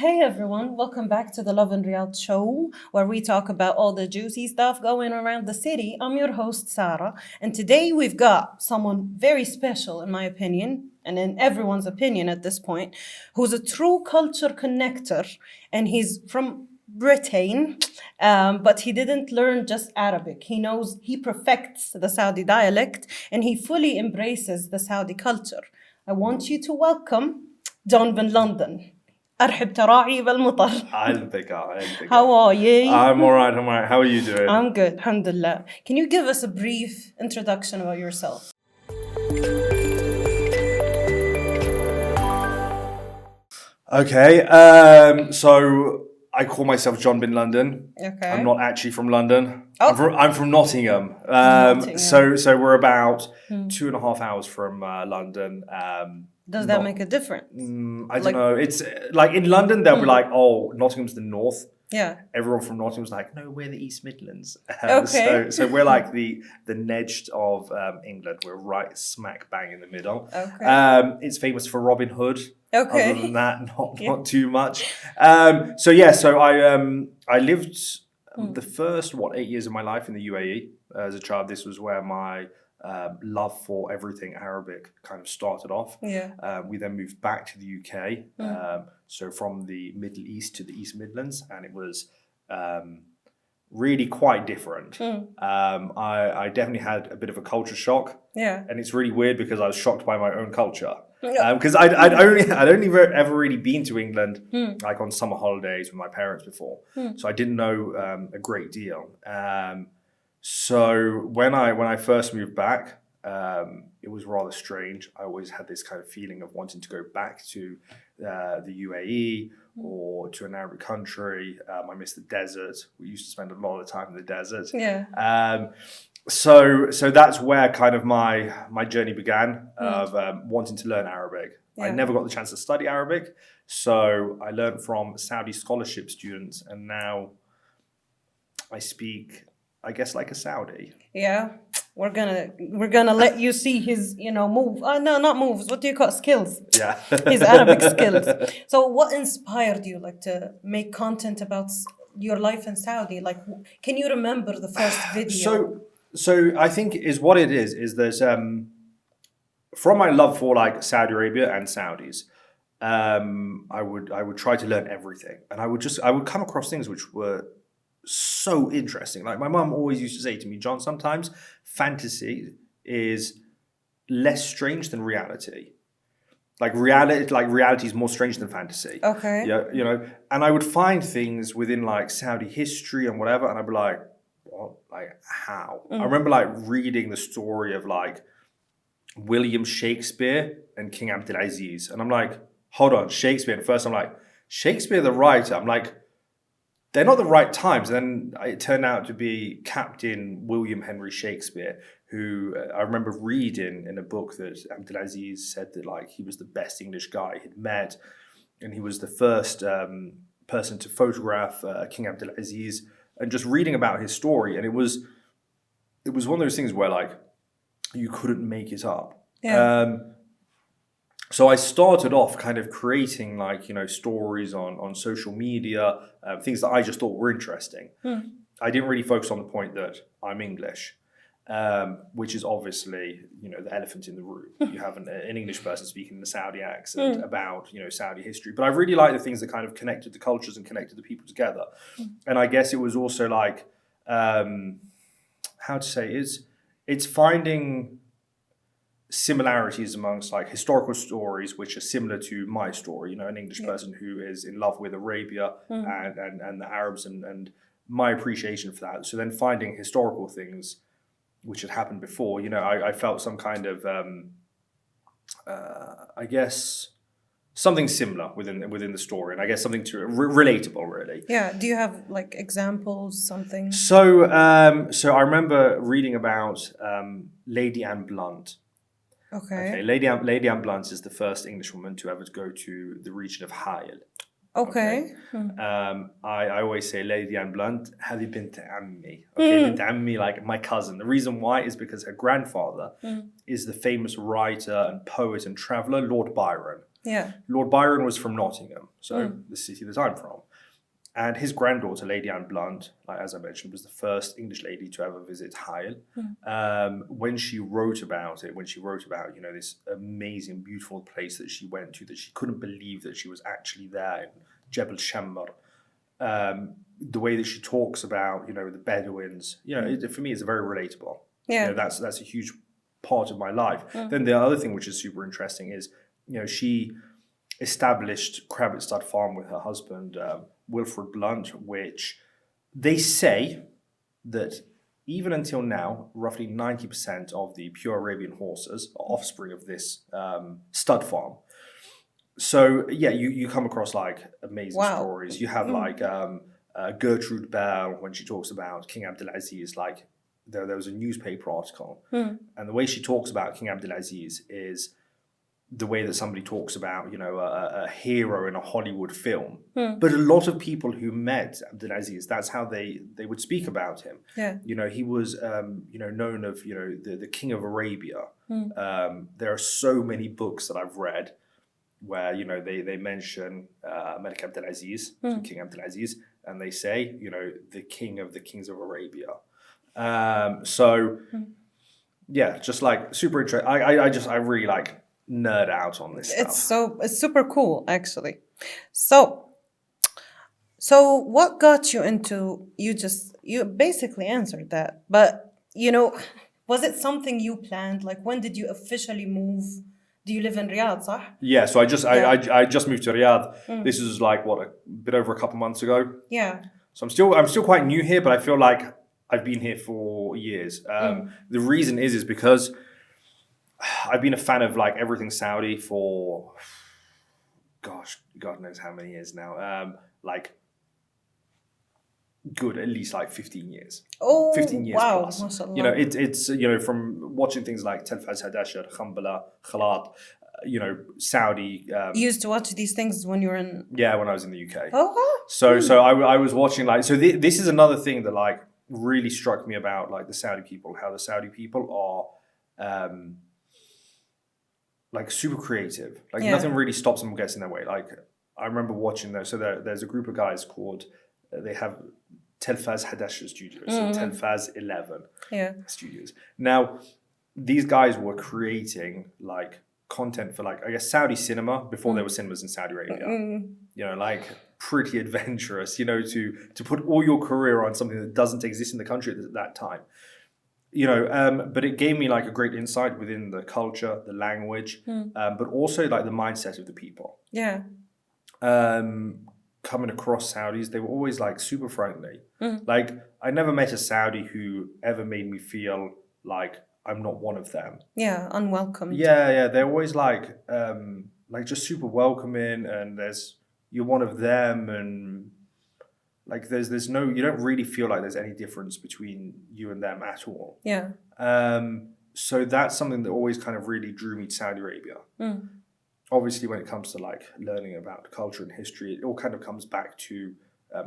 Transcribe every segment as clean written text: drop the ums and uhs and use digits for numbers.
Hey everyone, welcome back to the Lovin Riyadh show where we talk about all the juicy stuff going around the city. I'm your host Sarah, and today we've got someone very special in my opinion and in everyone's opinion at this point, who's a true culture connector, and he's from Britain, but he didn't learn just Arabic. He perfects the Saudi dialect and he fully embraces the Saudi culture. I want you to welcome John bin London. أرحب تراعي بالمطر. How are you? I'm alright. How are you doing? I'm good, alhamdulillah. Can you give us a brief introduction about yourself? Okay, so I call myself John bin London. Okay. I'm not actually from London. Oh. I'm from Nottingham. Nottingham. So we're about 2.5 hours from London. Does that make a difference? I don't know. It's like in London, they'll be like, oh, Nottingham's the north. Yeah. Everyone from Nottingham's like, no, we're the East Midlands. Okay. So we're like the Nedged of England. We're right smack bang in the middle. Okay. It's famous for Robin Hood. Okay. Other than that, not too much. So I lived the first 8 years of my life in the UAE as a child. This was where my love for everything Arabic kind of started off. Yeah. We then moved back to the UK, so from the Middle East to the East Midlands, and it was really quite different. I definitely had a bit of a culture shock. Yeah. And it's really weird because I was shocked by my own culture. Because I'd only ever really been to England like on summer holidays with my parents before, so I didn't know a great deal. So when I first moved back, it was rather strange. I always had this kind of feeling of wanting to go back to the UAE or to an Arabic country. I miss the desert. We used to spend a lot of time in the desert. Yeah. So that's where kind of my journey began of wanting to learn Arabic. Yeah. I never got the chance to study Arabic, so I learned from Saudi scholarship students, and now I speak, I guess, like a Saudi. Yeah. We're gonna let you see his, move. No, not moves. What do you call it? Skills? Yeah. His Arabic skills. So, what inspired you, to make content about your life in Saudi? Can you remember the first video? So I think is what it is there's from my love for Saudi Arabia and Saudis, I would try to learn everything, and I would come across things which were so interesting. Like my mum always used to say to me, John, sometimes fantasy is less strange than reality. Reality is more strange than fantasy. Okay. Yeah, and I would find things within Saudi history and whatever, and I'd be like, what? How? I remember reading the story of William Shakespeare and King Abdulaziz, and I'm like, hold on, Shakespeare. And first I'm like, Shakespeare the writer. I'm like, they're not the right times. And then it turned out to be Captain William Henry Shakespeare, who I remember reading in a book that Abdulaziz said that he was the best English guy he'd met, and he was the first person to photograph King Abdulaziz, and just reading about his story. And it was one of those things where you couldn't make it up. Yeah. So I started off kind of creating stories on social media, things that I just thought were interesting. I didn't really focus on the point that I'm English, which is obviously, the elephant in the room. You have an English person speaking in a Saudi accent about, Saudi history. But I really like the things that kind of connected the cultures and connected the people together. And I guess it was also how to say, it's finding similarities amongst historical stories which are similar to my story, an English person who is in love with Arabia and the Arabs and my appreciation for that. So then finding historical things which had happened before, I felt some kind of I guess something similar within the story, and I guess something to relatable, really. Yeah. Do you have examples, something? So I remember reading about Lady Anne Blunt. Okay. Lady Anne Blunt is the first Englishwoman to ever go to the region of Hajj. Okay. I always say Lady Anne Blunt, هذه بنت عمي. Okay, بنت عمي, my cousin. The reason why is because her grandfather is the famous writer and poet and traveller, Lord Byron. Yeah. Lord Byron was from Nottingham, so the city that I'm from. And his granddaughter, Lady Anne Blunt, like, as I mentioned, was the first English lady to ever visit Hyle. When she wrote about it, this amazing, beautiful place that she went to, that she couldn't believe that she was actually there in Jebel Shammar. The way that she talks about, the Bedouins, for me, it's very relatable. Yeah. That's a huge part of my life. Then the other thing which is super interesting is, she established Crabbit Stud Farm with her husband, Wilfred Blunt, which they say that even until now, roughly 90% of the pure Arabian horses are offspring of this stud farm. So, yeah, you come across like amazing stories. You have like Gertrude Bell, when she talks about King Abdulaziz, like there was a newspaper article. And the way she talks about King Abdulaziz is the way that somebody talks about, a hero in a Hollywood film. But a lot of people who met Abdulaziz, that's how they would speak about him. Yeah. He was, known of, the King of Arabia. There are so many books that I've read where, they mention Malik Abdulaziz, so King Abdulaziz, and they say, the king of the kings of Arabia. Yeah, just like super interesting. I really like nerd out on this stuff. It's super cool, actually. So what got you into, you basically answered that, but was it something you planned? Like, when did you officially move? Do you live in Riyadh, صح? Yeah, so I just moved to Riyadh. This is like a bit over a couple months ago. Yeah. So I'm still quite new here, but I feel like I've been here for years. The reason is because I've been a fan of like everything Saudi for, gosh, God knows how many years now. Like, good, at least like 15 years. Oh, 15 years wow, plus. mashallah. It's from watching things like Telfaz Hadashar, Khambala, Khalat, Saudi. You used to watch these things when you were in... Yeah, when I was in the UK. Oh, So I was watching like, so this is another thing that like really struck me about like the Saudi people, how the Saudi people are like super creative. Like nothing really stops them or gets in their way. Like I remember watching those. So there's a group of guys called, they have Telfaz Hadashar Studios, so Telfaz 11 studios. Now, these guys were creating like content for like, I guess, Saudi cinema before there were cinemas in Saudi Arabia. Like pretty adventurous, to put all your career on something that doesn't exist in the country at that time. But it gave me like a great insight within the culture, the language, but also like the mindset of the people. yeah. Coming across Saudis, they were always like super friendly. Like I never met a Saudi who ever made me feel like I'm not one of them. Yeah, unwelcome. Yeah, they're always like just super welcoming, and you're one of them, and like there's no, you don't really feel like there's any difference between you and them at all. Yeah. So that's something that always kind of really drew me to Saudi Arabia. Obviously, when it comes to like learning about culture and history, it all kind of comes back to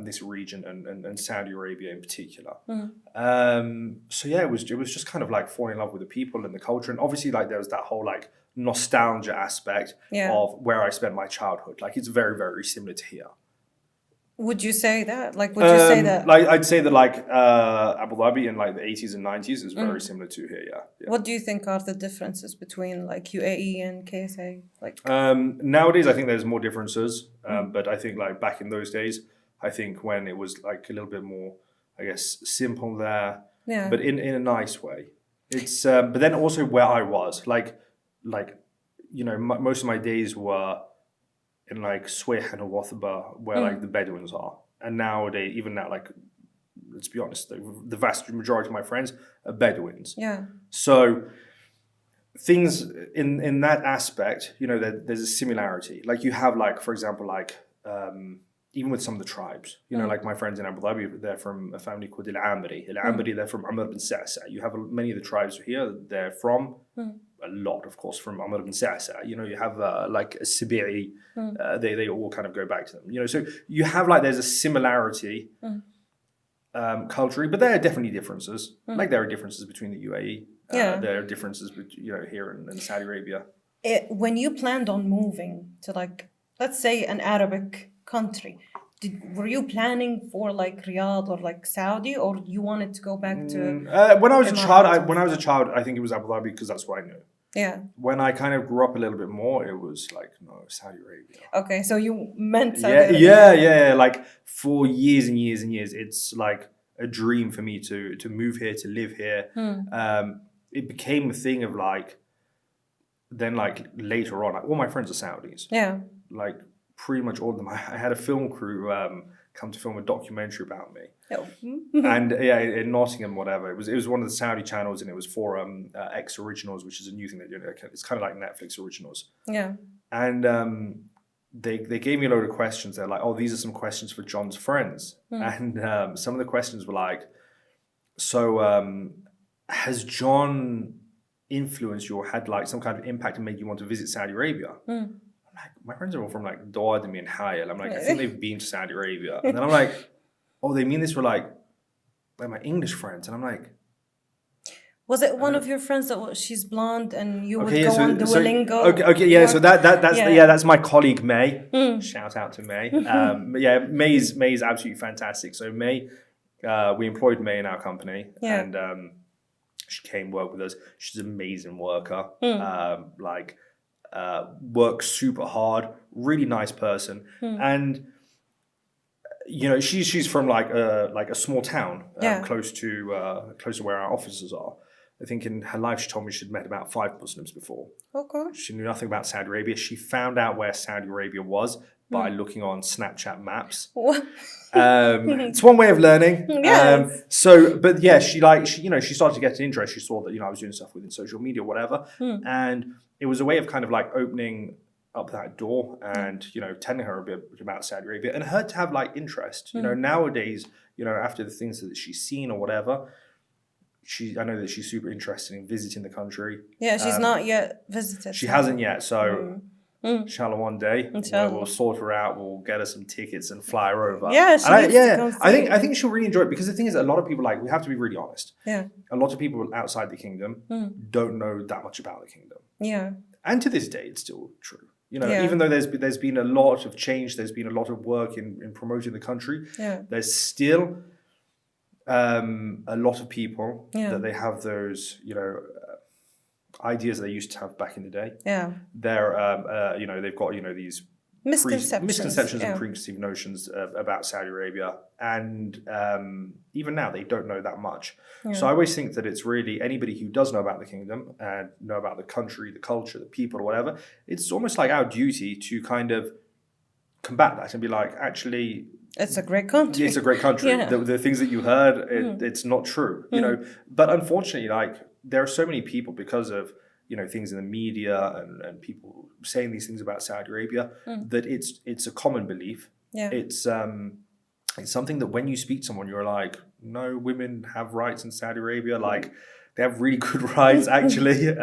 this region and Saudi Arabia in particular. So yeah, it was just kind of like falling in love with the people and the culture, and obviously like there was that whole like nostalgia aspect of where I spent my childhood. Like it's very, very similar to here. Would you say that? Like, would you say that? Like I'd say that like Abu Dhabi in like the 80s and 90s is very similar to here. Yeah. What do you think are the differences between like UAE and KSA? Like nowadays, I think there's more differences, but I think like back in those days, I think when it was like a little bit more, I guess, simple there, but in a nice way. It's but then also where I was, like most of my days were in like Swih and Wathaba, where like the Bedouins are, and nowadays, even now, like let's be honest, the vast majority of my friends are Bedouins. Yeah. So things in that aspect, there's a similarity. Like you have like, for example, like even with some of the tribes, like my friends in Abu Dhabi, they're from a family called Al-Amri. Al-Amri, they're from Amr bin Sa'sa. You have many of the tribes here, they're from, a lot, of course, from Amr bin Sa'sa. You have like a Sibi'i, they all kind of go back to them. So you have like, there's a similarity culturally, but there are definitely differences. Like there are differences between the UAE. There are differences, here in Saudi Arabia. when you planned on moving to like, let's say an Arabic country, were you planning for like Riyadh or like Saudi, or you wanted to go back to When I was a child, Emirates or when I was a stuff? child, I think it was Abu Dhabi because that's what I knew. Yeah. When I kind of grew up a little bit more, it was like, no, Saudi Arabia. Okay, so you meant Saudi Yeah, Arabia. yeah. Like for years and years and years, it's like a dream for me to move here, to live here. It became a thing of like, then like later on, like, all my friends are Saudis. Yeah. Like pretty much all of them. I had a film crew come to film a documentary about me. Oh. And yeah, in Nottingham, whatever. It was one of the Saudi channels, and it was for X Originals, which is a new thing that it's kind of like Netflix Originals. Yeah. And they gave me a load of questions. They're like, "Oh, these are some questions for John's friends." And some of the questions were like, "So, has John influenced you or had like some kind of impact and made you want to visit Saudi Arabia?" I'm like, my friends are all from like Doadami and Hayal. I'm like, I think they've been to Saudi Arabia. And then I'm like, oh, they mean this for like my English friends. And I'm like, Was it one of your friends that she's blonde and you would okay, go yeah, on Duolingo? okay, yeah. So that's Yeah. that's my colleague May. Shout out to May. Yeah, May's absolutely fantastic. So May, we employed May in our company, Yeah. and she came work with us. She's an amazing worker. Works super hard. Really nice person, and you know she's from like a small town close to where our offices are. I think in her life she told me she'd met about 5 Muslims before. Oh gosh. She knew nothing about Saudi Arabia. She found out where Saudi Arabia was by looking on Snapchat maps. What? It's one way of learning. Yes. But yeah, she started to get an interest. She saw that I was doing stuff within social media, whatever, and it was a way of kind of like opening up that door and telling her a bit about Saudi Arabia and her to have like interest. Nowadays, after the things that she's seen or whatever, I know that she's super interested in visiting the country. Yeah, she's not yet visited. She hasn't yet, so inshallah one day we'll sort her out. We'll get her some tickets and fly her over. Yeah, she needs to come see. I think she'll really enjoy it because the thing is, a lot of people we have to be really honest. Yeah. A lot of people outside the kingdom don't know that much about the kingdom. Yeah. And to this day, it's still true. Even though there's been a lot of change, there's been a lot of work in promoting the country. Yeah. There's still a lot of people that they have those ideas they used to have back in the day. Yeah. They're they've got these misconceptions yeah. and preconceived notions about Saudi Arabia, and even now they don't know that much. Yeah. So I always think that it's really anybody who does know about the kingdom and know about the country, the culture, the people, or whatever. It's almost like our duty to kind of combat that and be like, actually, it's a great country. it's a great country. Yeah. The things that you heard, it's not true. But unfortunately, there are so many people because of things in the media and people saying these things about Saudi Arabia that it's a common belief. Yeah. It's something that when you speak to someone, you're like, no, women have rights in Saudi Arabia. Like, they have really good rights, actually.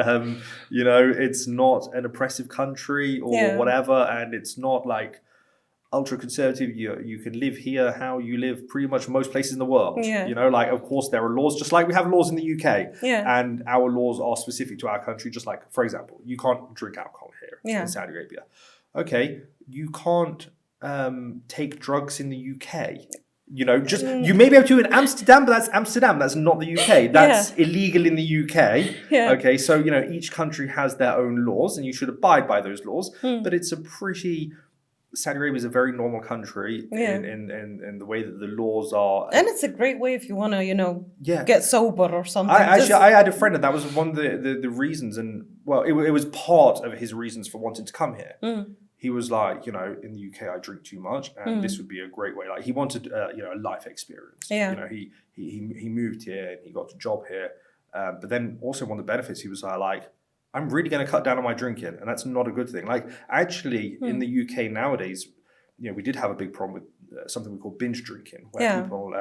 It's not an oppressive country or whatever, and it's not like ultra conservative. You can live here how you live pretty much most places in the world. Yeah. Of course there are laws, just like we have laws in the UK. Yeah. And our laws are specific to our country, just like, for example, you can't drink alcohol here in Saudi Arabia. Okay, you can't take drugs in the UK. You may be able to in Amsterdam, but that's Amsterdam. That's not the UK. That's illegal in the UK. Yeah. Okay, so each country has their own laws, and you should abide by those laws. But it's Saudi Arabia is a very normal country in the way that the laws are. And it's a great way if you want to, get sober or something. I had a friend that was one of the reasons, and well, it was part of his reasons for wanting to come here. He was like, in the UK I drink too much, and this would be a great way. Like, he wanted, a life experience. Yeah. He moved here and he got a job here, but then also one of the benefits, he was like, I'm really going to cut down on my drinking, and that's not a good thing. Like, actually, in the UK nowadays, we did have a big problem with something we call binge drinking, where people,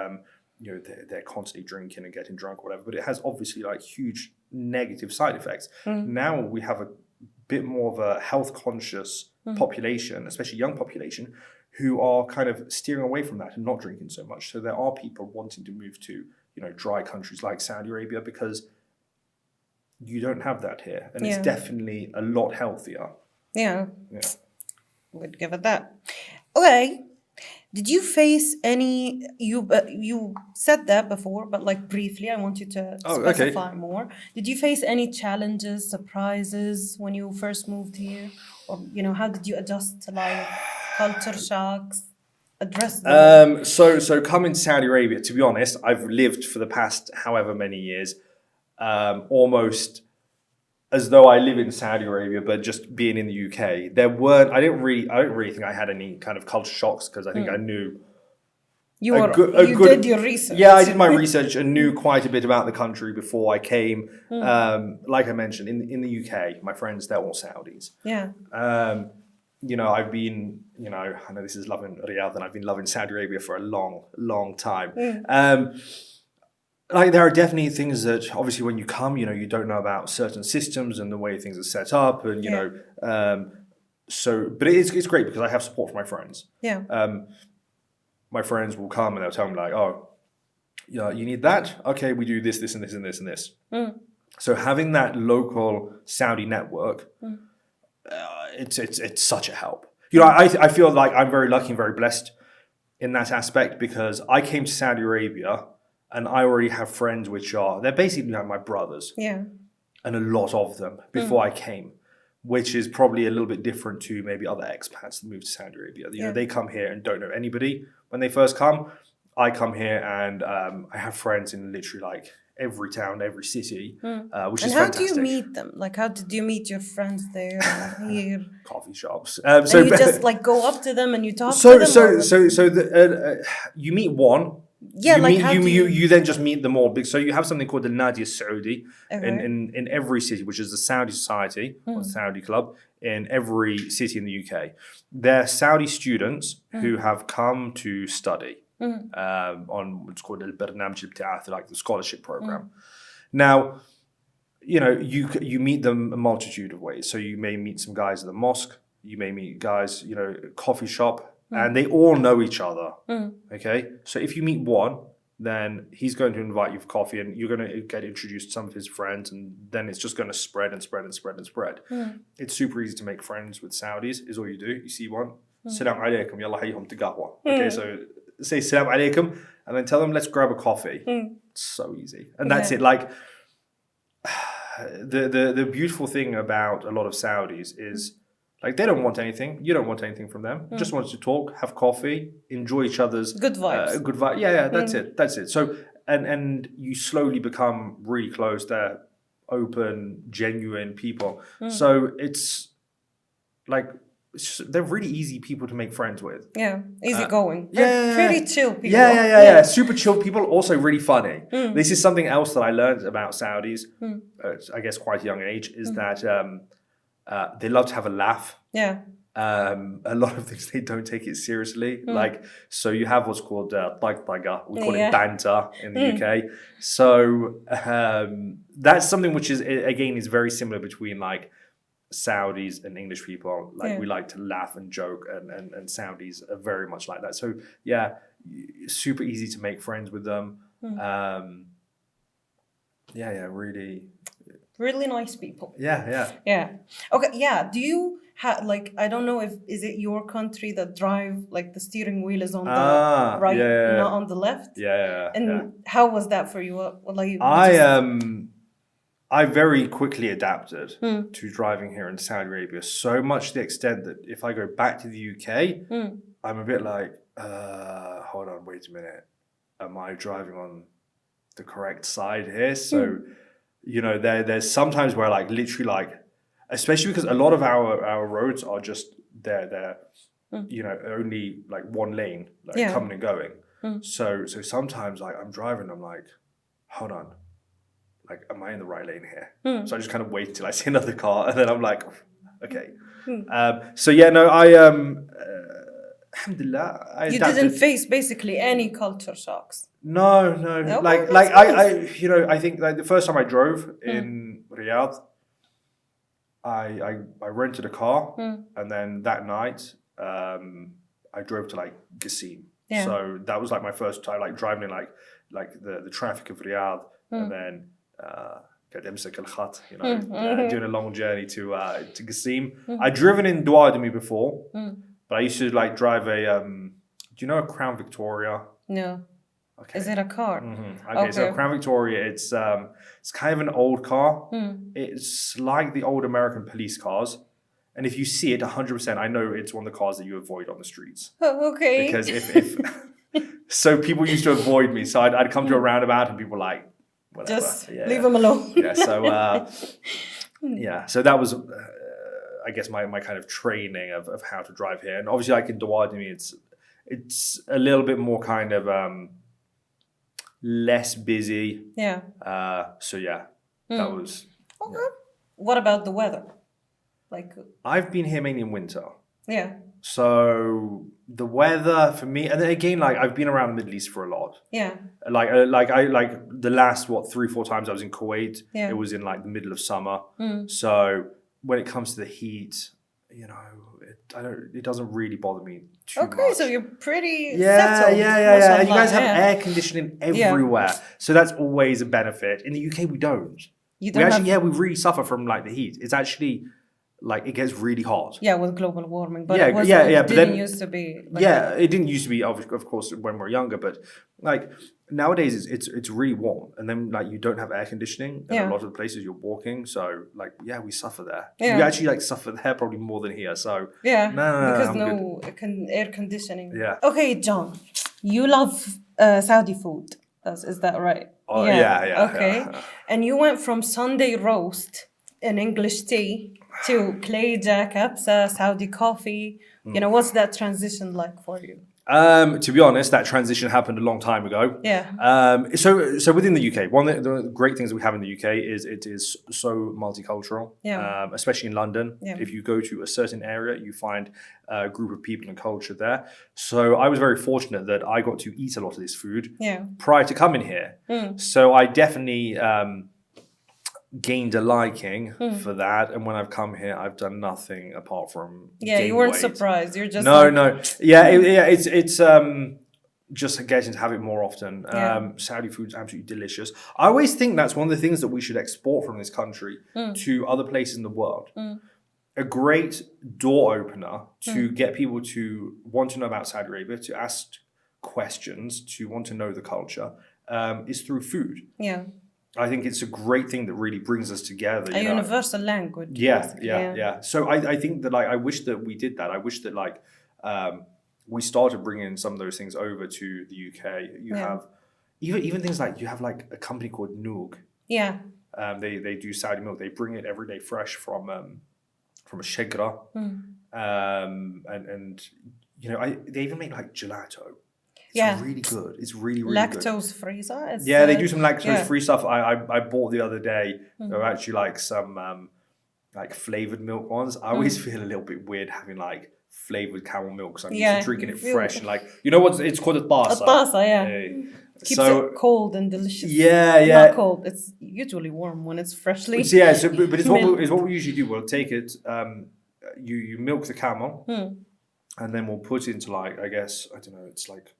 they're constantly drinking and getting drunk, or whatever. But it has obviously like huge negative side effects. Now we have a bit more of a health conscious population, especially young population, who are kind of steering away from that and not drinking so much. So there are people wanting to move to dry countries like Saudi Arabia because you don't have that here, and it's Yeah. definitely a lot healthier. Yeah, Yeah. would give it that. Okay. Did you face any? You said that before, but like briefly, I want you to Oh, okay. specify more. Did you face any challenges, surprises when you first moved here, or how did you adjust to life, culture shocks, address them? So coming to Saudi Arabia, to be honest, I've lived for the past however many years, almost as though I live in Saudi Arabia, but just being in the UK. I don't really think I had any kind of culture shocks because I think I knew You did your research. Yeah, I did my research and knew quite a bit about the country before I came. Like I mentioned, in the UK, my friends, they're all Saudis. Yeah. I've been, I know this is Lovin Riyadh, and I've been loving Saudi Arabia for a long, long time. Like there are definitely things that obviously when you come, you don't know about certain systems and the way things are set up, and but it's great because I have support from my friends. Yeah. My friends will come and they'll tell me like, oh, yeah, you need that? Okay, we do this, this, and this, and this, and this. So having that local Saudi network, it's such a help. I feel like I'm very lucky and very blessed in that aspect because I came to Saudi Arabia and I already have friends they're basically like my brothers. Yeah. And a lot of them before I came, which is probably a little bit different to maybe other expats that move to Saudi Arabia. They come here and don't know anybody when they first come. I come here and I have friends in literally like every town, every city, which is fantastic. And how do you meet them? Like, how did you meet your friends there and here? Coffee shops. So you just like go up to them and you talk to them? You meet one. Yeah, you then just meet them all. So you have something called the Nadia Saudi in every city, which is the Saudi society or Saudi club in every city in the UK. They're Saudi students who have come to study on what's called al-Barnamij al-Ibti'ath, like the scholarship program. Now, you meet them a multitude of ways. So you may meet some guys at the mosque. You may meet guys, coffee shop. And they all know each other. Okay, so if you meet one, then he's going to invite you for coffee, and you're going to get introduced to some of his friends, and then it's just going to spread and spread and spread and spread. It's super easy to make friends with Saudis. Is all you do. You see one, Salam alaikum, yalla hayyum tiqahwa. Okay, so say Salam alaikum, and then tell them let's grab a coffee. It's so easy, and that's it. Like the beautiful thing about a lot of Saudis is. Like they don't want anything. You don't want anything from them. Just want to talk, have coffee, enjoy each other's good vibes. Good vibe. Yeah, that's it. That's it. So and you slowly become really close. They're open, genuine people. So it's like they're really easy people to make friends with. Yeah, easy going. They're pretty chill people. Yeah. Super chill people. Also really funny. This is something else that I learned about Saudis. I guess quite a young age is that. They love to have a laugh. Yeah. A lot of things they don't take it seriously. Like, so you have what's called tagtaga. We call it banter in the UK. So that's something which is very similar between like Saudis and English people. Like we like to laugh and joke, and Saudis are very much like that. So yeah, super easy to make friends with them. Really. Really nice people. Yeah. Okay, yeah. Do you have I don't know is it your country that drive like the steering wheel is on the right, not on the left? Yeah. And how was that for you? I very quickly adapted to driving here in Saudi Arabia, so much to the extent that if I go back to the UK, I'm a bit like, hold on, wait a minute. Am I driving on the correct side here? So there's sometimes where literally especially because a lot of our roads are just they're only like one lane coming and going. So sometimes I'm driving, I'm like, hold on, like am I in the right lane here? So I just kind of wait till I see another car, and then I'm like, okay. Alhamdulillah, you didn't face basically any culture shocks. No. I think the first time I drove in Riyadh, I rented a car, and then that night I drove to Qassimi. Yeah. So that was my first time driving in the traffic of Riyadh, and then get امسك الخط, doing a long journey to Qasim. I'd driven in Douarnenez before, but I used to like drive a do you know a Crown Victoria? No. Okay. Is it a car? Okay, so Crown Victoria, it's kind of an old car. It's like the old American police cars. And if you see it, 100%, I know it's one of the cars that you avoid on the streets. Oh, okay. Because if so people used to avoid me. So I'd come to a roundabout and people were like, whatever. Just leave them alone. So that was, I guess, my kind of training of how to drive here. And obviously, like in Douarnenez, it's a little bit more kind of less busy. Yeah. That was. Okay. Yeah. What about the weather? Like, I've been here mainly in winter. Yeah. So the weather for me, and then again, like I've been around the Middle East for a lot. Yeah. Like the last 3-4 times I was in Kuwait, it was in like the middle of summer. So when it comes to the heat, it doesn't really bother me too much. Okay, so you're pretty settled. Yeah. And you guys have air conditioning everywhere, so that's always a benefit. In the UK, we don't. We really suffer from like the heat. It's actually like it gets really hot. Yeah, with global warming, but it didn't used to be. It didn't used to be, of course, when we were younger. But like nowadays, it's really warm, and then like you don't have air conditioning in a lot of the places you're walking. So like we suffer there. Yeah. We actually like suffer there probably more than here. So because no air conditioning. Yeah. Okay, John, you love Saudi food. Is that right? Oh yeah. Okay, and you went from Sunday roast and English tea to Khleeja, Kabsa, Saudi coffee. What's that transition like for you? To be honest, that transition happened a long time ago. Yeah. So within the UK, one of the great things that we have in the UK is it is so multicultural. Yeah. Especially in London. Yeah. If you go to a certain area, you find a group of people and culture there. So I was very fortunate that I got to eat a lot of this food prior to coming here. So I definitely gained a liking for that, and when I've come here, I've done nothing apart from you weren't weight. Surprised. You're just it's just getting to have it more often. Saudi food's absolutely delicious. I always think that's one of the things that we should export from this country to other places in the world. A great door opener to get people to want to know about Saudi Arabia, to ask questions, to want to know the culture, is through food. Yeah. I think it's a great thing that really brings us together. A universal language. Yeah. So I think that like I wish that we did that. I wish that like we started bringing some of those things over to the UK. You have even things like you have like a company called Noog. Yeah. They do Saudi milk. They bring it every day fresh from a shegra. And they even make like gelato. It's really good. It's really, really lactose free. They do some lactose free stuff. I bought the other day. There were actually like some like flavored milk ones. I always feel a little bit weird having like flavored camel milk. So I'm used to drinking it fresh and like what it's called, a tasa. A tasa, keeps it cold and delicious. Not cold. It's usually warm when it's freshly. But it's what we usually do. We'll take it. You milk the camel, and then we'll put it into like, I guess, I don't know. It's like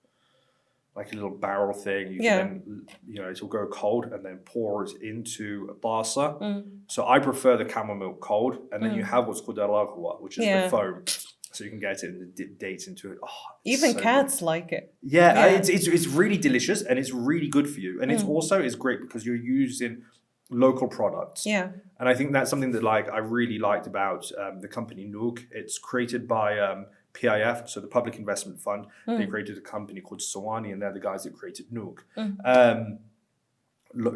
a little barrel thing. You can then, it'll go cold and then pour it into a basa. So I prefer the camel milk cold, and then you have what's called al-raghwa, which is the foam. So you can get it and dip dates into it. Even so cats like it. It's really delicious and it's really good for you. And it's also is great because you're using local products. Yeah. And I think that's something that like I really liked about the company Noog. It's created by PIF, so the Public Investment Fund. They created a company called Sawani, and they're the guys that created Noog.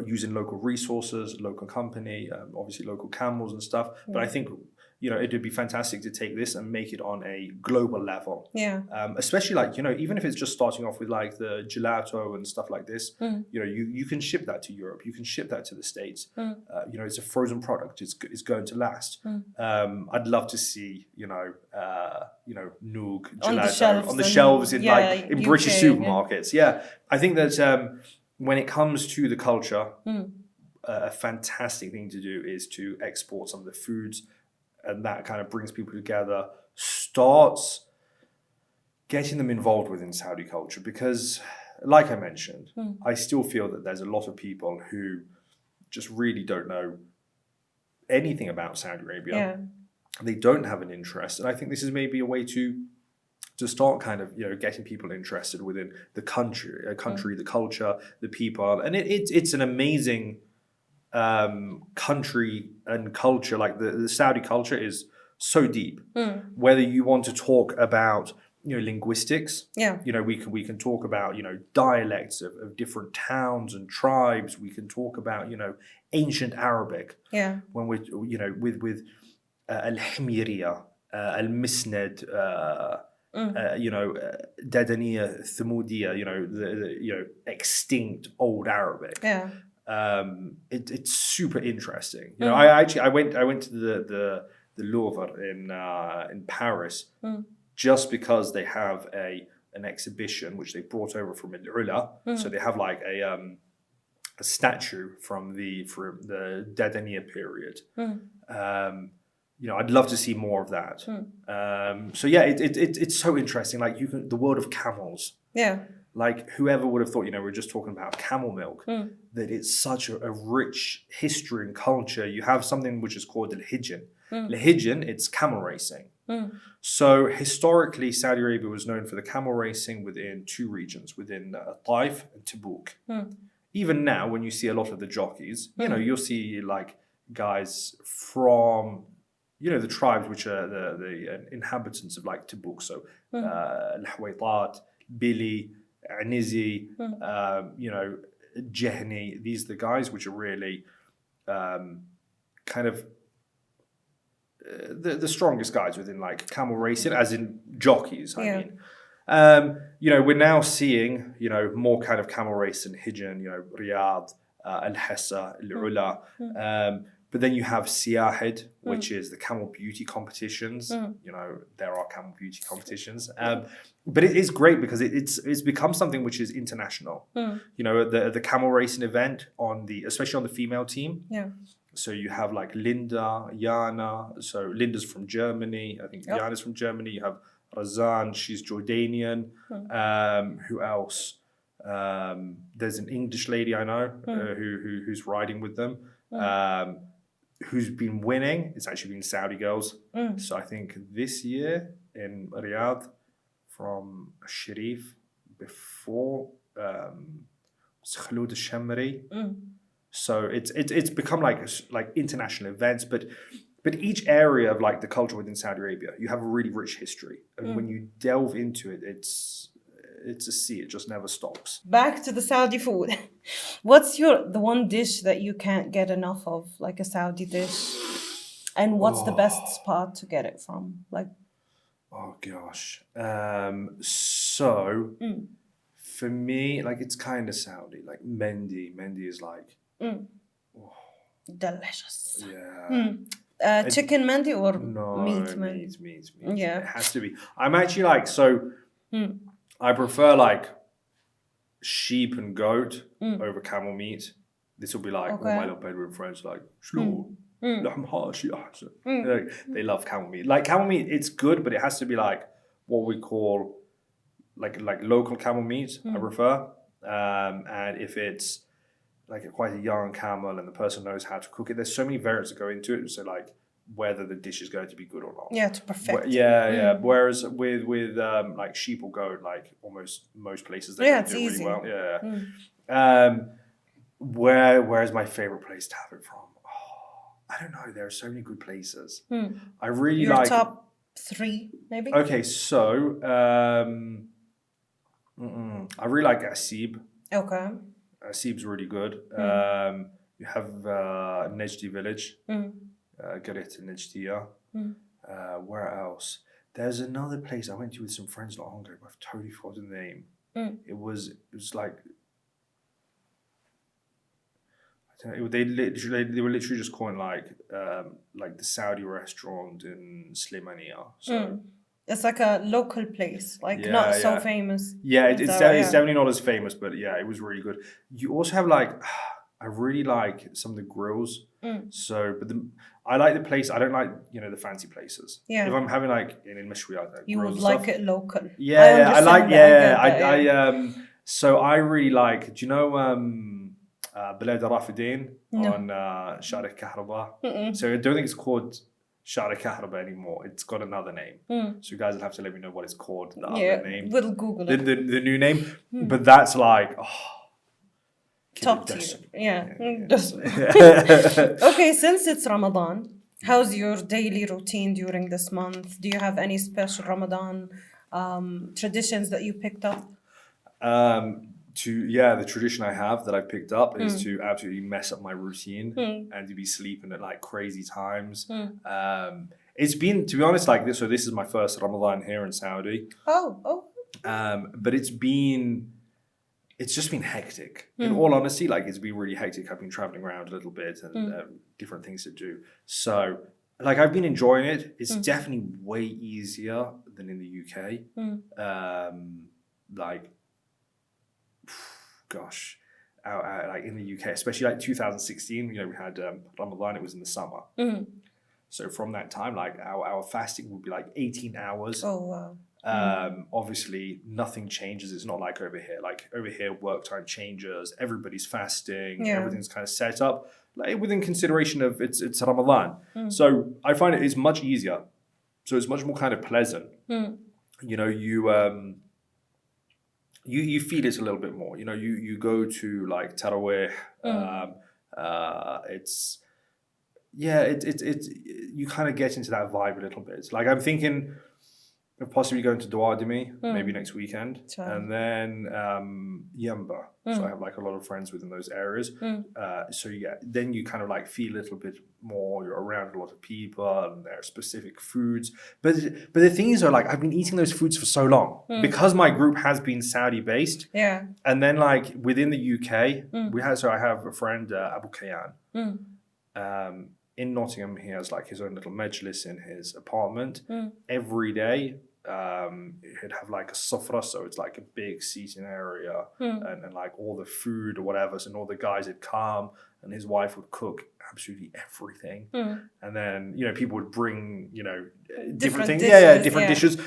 Using local resources, local company, obviously local camels and stuff. But I think it would be fantastic to take this and make it on a global level. Yeah. Especially like even if it's just starting off with like the gelato and stuff like this, you can ship that to Europe. You can ship that to the States. It's a frozen product. It's going to last. I'd love to see Noog gelato on the shelves in in British supermarkets. Yeah. I think that when it comes to the culture, a fantastic thing to do is to export some of the foods. And that kind of brings people together, starts getting them involved within Saudi culture. Because, like I mentioned, I still feel that there's a lot of people who just really don't know anything about Saudi Arabia. Yeah. They don't have an interest, and I think this is maybe a way to start kind of getting people interested within the country, the culture, the people, and it's an amazing country and culture. Like the Saudi culture is so deep. Whether you want to talk about linguistics, we can talk about dialects of different towns and tribes. We can talk about ancient Arabic. When we with al-Himyariya, al-Misnad, Dadaniya, Thamudiyya, the extinct old Arabic. It's super interesting. I went to the Louvre in Paris just because they have an exhibition which they brought over from Al-Ula. So they have like a statue from the Dadaniya period. I'd love to see more of that. So yeah, it's so interesting. Like the world of camels. Like whoever would have thought, we're just talking about camel milk, that it's such a rich history and culture. You have something which is called al-Hijn. Al-Hijn, it's camel racing. So historically, Saudi Arabia was known for the camel racing within two regions, within Taif and Tabuk. Even now, when you see a lot of the jockeys, you'll see like guys from the tribes which are the inhabitants of like Tabuk. So Al-Huwaitat, Bili, Anizi, Jehni. These are the guys which are really kind of the strongest guys within like camel racing, as in jockeys. I mean, we're now seeing more kind of camel racing, Hijn, Riyadh, Al-Hassa, Al-Ula. But then you have Siyahid, which is the camel beauty competitions. There are camel beauty competitions. But it is great because it's become something which is international. The camel racing event especially on the female team. So you have like Linda, Jana. So Linda's from Germany. I think Jana's from Germany. You have Razan, she's Jordanian. Who else? There's an English lady I know who's riding with them. Who's been winning. It's actually been Saudi girls. So I think this year in Riyadh from Sharif before Khaloud al-Shamri. So it's become like international events, but each area of like the culture within Saudi Arabia, you have a really rich history, and when you delve into it, it's a sea. It just never stops. Back to the Saudi food. What's the one dish that you can't get enough of, like a Saudi dish? And what's the best spot to get it from? Like, oh gosh. So for me, like it's kind of Saudi. Like Mendi is like delicious. Yeah. Chicken Mendi or no, meat Mendi? Meat. Yeah. It has to be. I'm actually like I prefer like sheep and goat over camel meat. This will be like all my little Bedouin friends like they love camel meat. Like camel meat, it's good, but it has to be like what we call like local camel meat. I prefer, and if it's like quite a young camel and the person knows how to cook it, there's so many variants that go into it. So like whether the dish is going to be good or not. Yeah, to perfect. Yeah. Whereas with like sheep or goat, like almost most places they do easy. Really well. Yeah. Where's my favorite place to have it from? Oh, I don't know. There are so many good places. I really Your like top 3, maybe. Okay, so I really like Asib. Okay. Asib's really good. You have Nejdi village. Garet Nejdiya. Where else? There's another place I went to with some friends not long ago, but I've totally forgotten the name. It was like I don't know, they were literally just calling like the Saudi restaurant in Slimania. So it's like a local place, like not so famous. Yeah, it's definitely not as famous, but yeah, it was really good. You also have like I really like some of the grills. So, but I like the place. I don't like the fancy places. Yeah. If I'm having like in Mishri, I you would like it local. Yeah, I like. Yeah, I so I really like. Do you know بلاد رافدين on شارع كهرباء. So I don't think it's called شارع كهرباء anymore. It's got another name. So you guys will have to let me know what it's called, the other name. We'll Google it. The new name. But that's like, top tier. Okay, since it's Ramadan, how's your daily routine during this month? Do you have any special Ramadan traditions that you picked up? The tradition I have that I picked up is to absolutely mess up my routine and to be sleeping at like crazy times. It's been, to be honest, like this. So this is my first Ramadan here in Saudi. But it's just been hectic. In all honesty, like it's been really hectic. I've been traveling around a little bit and different things to do. So like I've been enjoying it. It's definitely way easier than in the UK. Like, gosh, like in the UK, especially like 2016, you know, we had Ramadan, it was in the summer. So from that time, like our fasting would be like 18 hours. Oh, wow. Obviously, nothing changes. It's not like over here. Like over here, work time changes. Everybody's fasting. Everything's kind of set up like within consideration of it's Ramadan. So I find it's much easier. So it's much more kind of pleasant. You know, you feel it a little bit more. You know, you go to like Taraweeh. It's you kind of get into that vibe a little bit. Like I'm thinking of possibly going to Duardimi maybe next weekend, and then Yamba. So I have like a lot of friends within those areas. So then you kind of like feel a little bit more. You're around a lot of people, and there are specific foods. But the thing is, like I've been eating those foods for so long because my group has been Saudi based. And then like within the UK, I have a friend Abu Kayan. In Nottingham, he has like his own little majlis in his apartment. Every day, he'd have like a sofra, so it's like a big seating area, and like all the food or whatever. So and all the guys would come, and his wife would cook absolutely everything. And then you know people would bring different things, different dishes.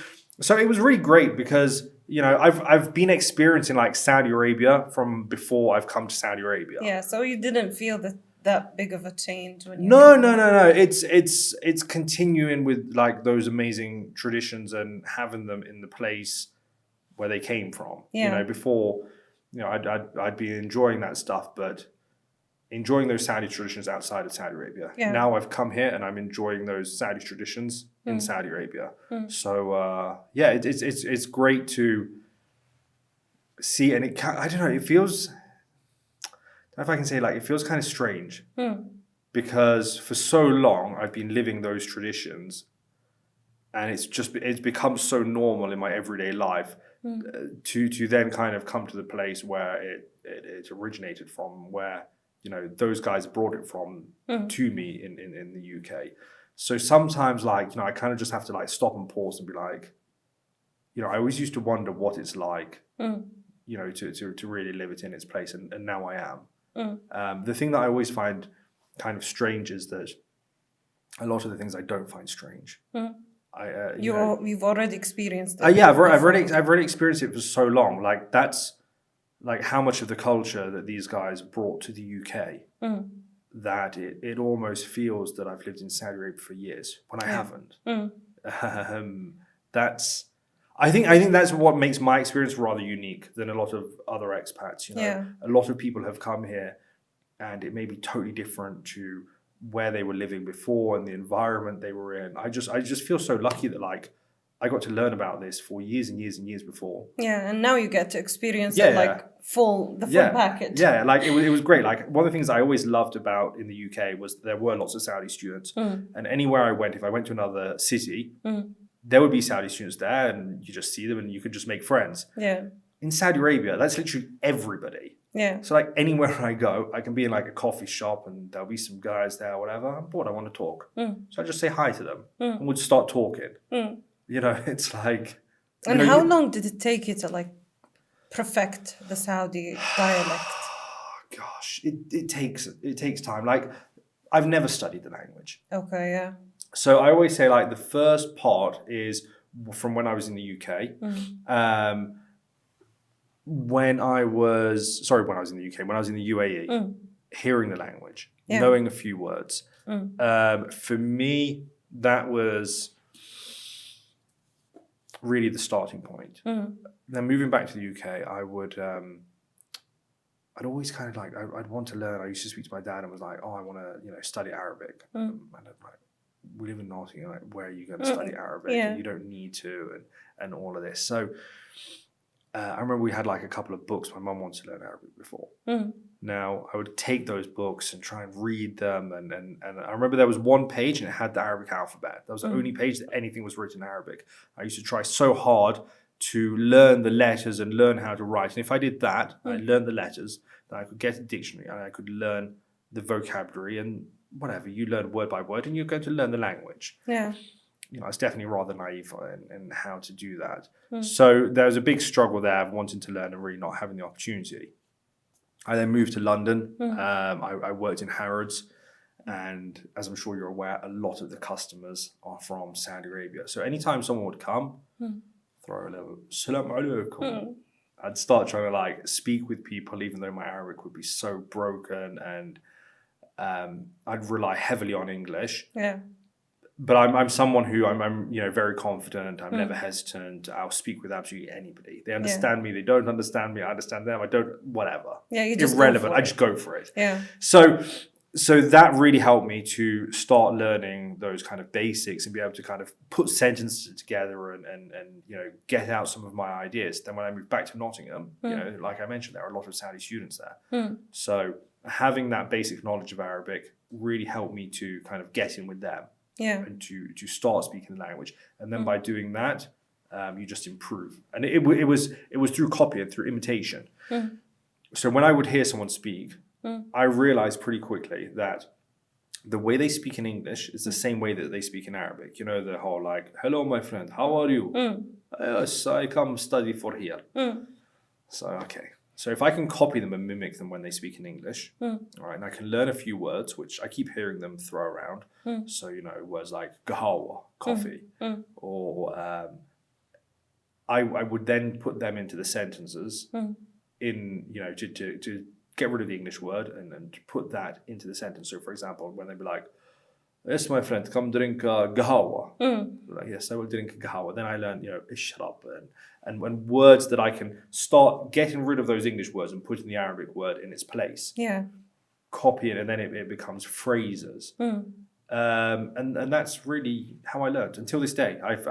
So it was really great because you know I've been experiencing like Saudi Arabia from before I've come to Saudi Arabia. So you didn't feel that big of a change when you No. It's continuing with like those amazing traditions and having them in the place where they came from. You know, before, you know, I'd be enjoying that stuff, but enjoying those Saudi traditions outside of Saudi Arabia. Now I've come here and I'm enjoying those Saudi traditions in Saudi Arabia. So it's great to see, and I don't know, it feels. If I can say, like, it feels kind of strange because for so long I've been living those traditions, and it's become so normal in my everyday life to then kind of come to the place where it originated from, where you know those guys brought it from to me in the UK. So sometimes, like, you know, I kind of just have to like stop and pause and be like, you know, I always used to wonder what it's like, you know, to really live it in its place, and now I am. The thing that I always find kind of strange is that a lot of the things I don't find strange. You've already experienced it. I've already experienced it for so long. Like that's like how much of the culture that these guys brought to the UK that it almost feels that I've lived in Saudi Arabia for years when I haven't. I think that's what makes my experience rather unique than a lot of other expats. You know, a lot of people have come here, and it may be totally different to where they were living before and the environment they were in. I just feel so lucky that like I got to learn about this for years and years and years before. And now you get to experience it like the full package. Like it was great. Like one of the things I always loved about in the UK was there were lots of Saudi students, and anywhere I went, if I went to another city. There would be Saudi students there, and you just see them and you could just make friends. In Saudi Arabia, that's literally everybody. So like anywhere I go, I can be in like a coffee shop and there'll be some guys there or whatever. I'm bored, I want to talk. So I just say hi to them and we'd start talking. You know, it's like... And how long did it take you to like perfect the Saudi dialect? Gosh, it takes time. Like I've never studied the language. Okay, So I always say like the first part is from when I was in the UK. when I was in the UK, when I was in the UAE, hearing the language, knowing a few words. For me, that was really the starting point. Then moving back to the UK, I would, I'd always kind of like, I'd want to learn. I used to speak to my dad and was like, oh, I want to, study Arabic. And I'm like, we live in Nottingham, like, where are you going to study Arabic? You don't need to, and all of this. So I remember we had like a couple of books. My mum wanted to learn Arabic before. Now I would take those books and try and read them. And I remember there was one page and it had the Arabic alphabet. That was the only page that anything was written in Arabic. I used to try so hard to learn the letters and learn how to write. And if I did that, I learned the letters, then I could get a dictionary and I could learn the vocabulary and whatever. You learn word by word and you're going to learn the language. Yeah. I was definitely rather naive in how to do that. So there was a big struggle there of wanting to learn and really not having the opportunity. I then moved to London. I worked in Harrods. And as I'm sure you're aware, a lot of the customers are from Saudi Arabia. So anytime someone would come, throw a little salam alaikum. I'd start trying to like speak with people, even though my Arabic would be so broken, and I'd rely heavily on English. Yeah. But I'm someone who I'm very confident. I'm never hesitant. I'll speak with absolutely anybody. They understand me. They don't understand me. I understand them. I don't. Whatever. Yeah, you just irrelevant. I just go for it. Yeah. So that really helped me to start learning those kind of basics and be able to kind of put sentences together and get out some of my ideas. Then when I moved back to Nottingham, like I mentioned, there are a lot of Saudi students there. So having that basic knowledge of Arabic really helped me to kind of get in with them. Yeah. And to start speaking the language. And then by doing that, you just improve. And it was through copy and through imitation. So when I would hear someone speak, I realized pretty quickly that the way they speak in English is the same way that they speak in Arabic. The whole like, hello, my friend, how are you? Yes, I come study for here. So, okay. So if I can copy them and mimic them when they speak in English, all right, and I can learn a few words, which I keep hearing them throw around. So, words like gahawa, coffee, or I would then put them into the sentences to get rid of the English word and put that into the sentence. So, for example, when they'd be like, yes, my friend, come drink gahawa. Like, yes, I will drink gahawa. Then I learned, ishrab and when words that I can start getting rid of those English words and putting the Arabic word in its place. Yeah. Copy it, and then it becomes phrases. And that's really how I learned. Until this day, I've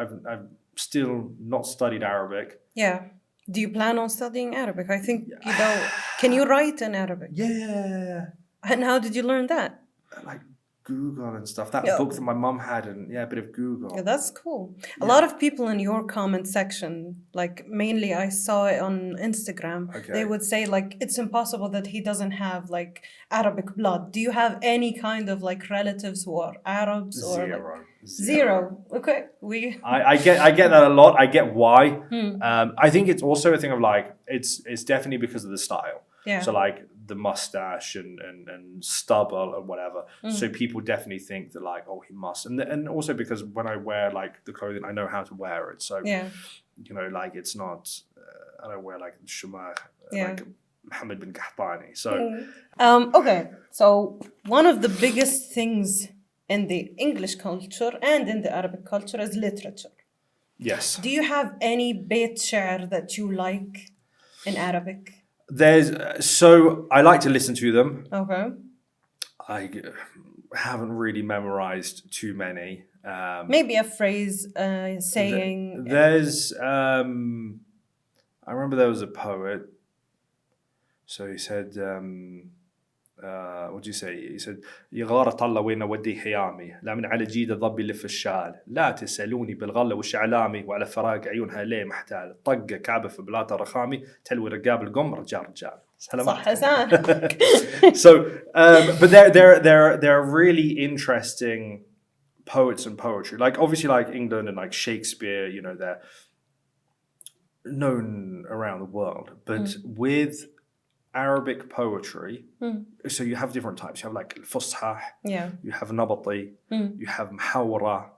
still not studied Arabic. Yeah. Do you plan on studying Arabic? I think you don't. Can you write in Arabic? Yeah. And how did you learn that? Like Google and stuff. That book that my mum had, and a bit of Google. Yeah, that's cool. A lot of people in your comment section, like mainly I saw it on Instagram, they would say like it's impossible that he doesn't have like Arabic blood. Do you have any kind of like relatives who are Arabs or Zero. Zero. Okay. I get that a lot. I get why. I think it's also a thing of like it's definitely because of the style. Yeah. So like the mustache and stubble and whatever. So people definitely think that like, oh, he must. And also because when I wear like the clothing, I know how to wear it. So, like it's not, I don't wear like shumar, like Mohammed bin Qahtani. So. Okay. So one of the biggest things in the English culture and in the Arabic culture is literature. Yes. Do you have any bait sha'r that you like in Arabic? So I like to listen to them. Okay. I haven't really memorized too many. Maybe a phrase, saying. There's, I remember there was a poet. So he said, what do you say? He said, يغارة الله وين ودي حيامي لا من على جيد الضبي اللي في الشال لا تسألوني بالغلة والشعلامي وعلى فراق عيونها ليه محتال طقة كعبة في بلاطة رخامي تلوي رقاب القم رجال صح حسان. So but they're really interesting poets and poetry, like obviously like England and like Shakespeare, they're known around the world, but with Arabic poetry, so you have different types. You have like Fusha, you have Nabati, you have Muhawara.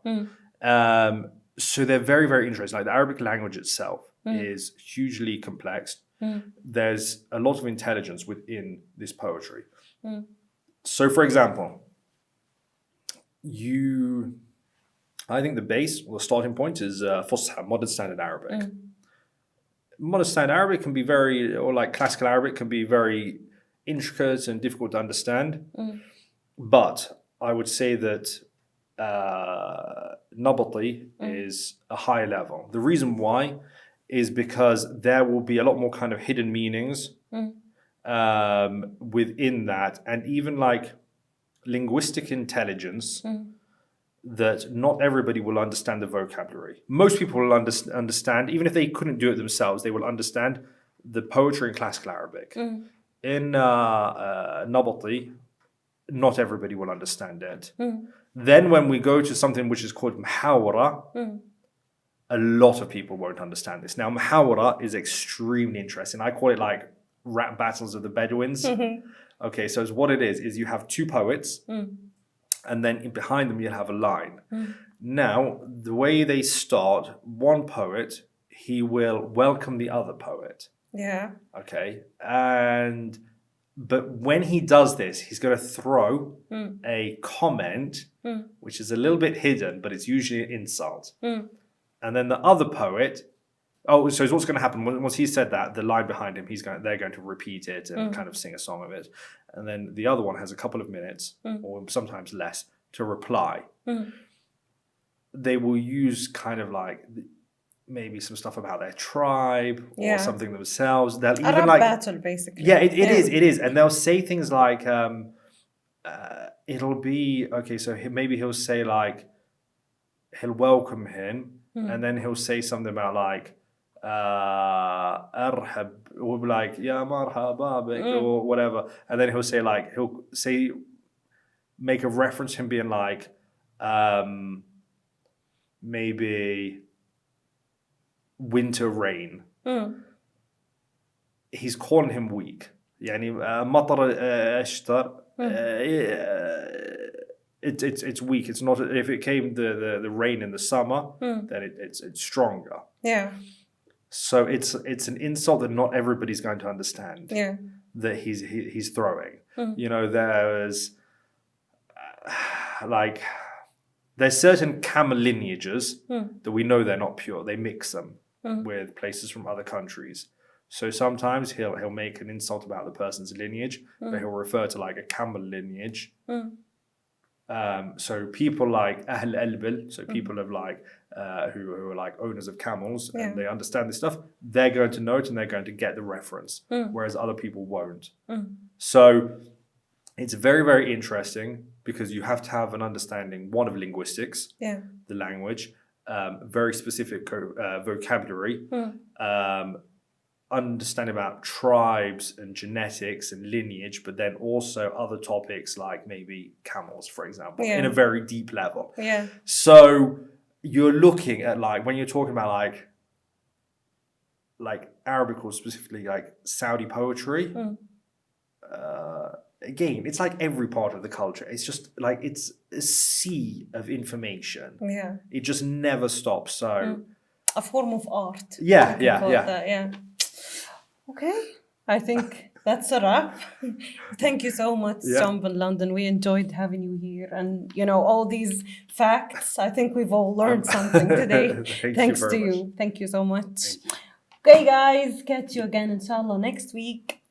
So they're very, very interesting. Like the Arabic language itself is hugely complex. there's a lot of intelligence within this poetry. So, for example, I think the base or the starting point is Fusha, modern standard Arabic. Modern standard Arabic can be or like classical Arabic can be very intricate and difficult to understand. But I would say that Nabati is a high level. The reason why is because there will be a lot more kind of hidden meanings within that, and even like linguistic intelligence that not everybody will understand the vocabulary. Most people will understand, even if they couldn't do it themselves, they will understand the poetry in classical Arabic. In Nabati, not everybody will understand it. Then when we go to something which is called Muhawara, a lot of people won't understand this. Now, Muhawara is extremely interesting. I call it like rap battles of the Bedouins. Okay, so what it is you have two poets, and then behind them you'll have a line. Now, the way they start, one poet, he will welcome the other poet. Yeah. Okay, but when he does this, he's going to throw a comment, which is a little bit hidden, but it's usually an insult. And then the other poet, so what's going to happen once he said that, the line behind him, they're going to repeat it and kind of sing a song of it. And then the other one has a couple of minutes, or sometimes less, to reply. They will use kind of like maybe some stuff about their tribe or something themselves. They'll even like battle, basically. Yeah, it is. And they'll say things like, it'll be, okay, so maybe he'll say like, he'll welcome him, and then he'll say something about like, arhab, or like, ya marhaba bik, or whatever. And then he'll say, make a reference to him being like, maybe winter rain. He's calling him weak. يعني مطر أشتر. It's weak. It's not. If it came the rain in the summer, then it's stronger. Yeah. So it's an insult that not everybody's going to understand. Yeah. That he's throwing. You know, there's like there's certain camel lineages that we know they're not pure. They mix them with places from other countries. So sometimes he'll make an insult about the person's lineage, but he'll refer to like a camel lineage. So people like Ahl al-Bil, so people of like who are like owners of camels, and they understand this stuff, they're going to know it and they're going to get the reference, whereas other people won't. So it's very, very interesting because you have to have an understanding, one, of linguistics, the language, very specific vocabulary, understand about tribes and genetics and lineage, but then also other topics like maybe camels, for example, in a very deep level. So you're looking at like, when you're talking about like Arabic or specifically like Saudi poetry, again, it's like every part of the culture. It's just like, it's a sea of information. It just never stops. So a form of art. Yeah. Okay, I think that's a wrap. Thank you so much, John in London. We enjoyed having you here, and you know, all these facts. I think we've all learned something today. Thanks to you. Thank you so much. Okay, guys, catch you again inshallah next week.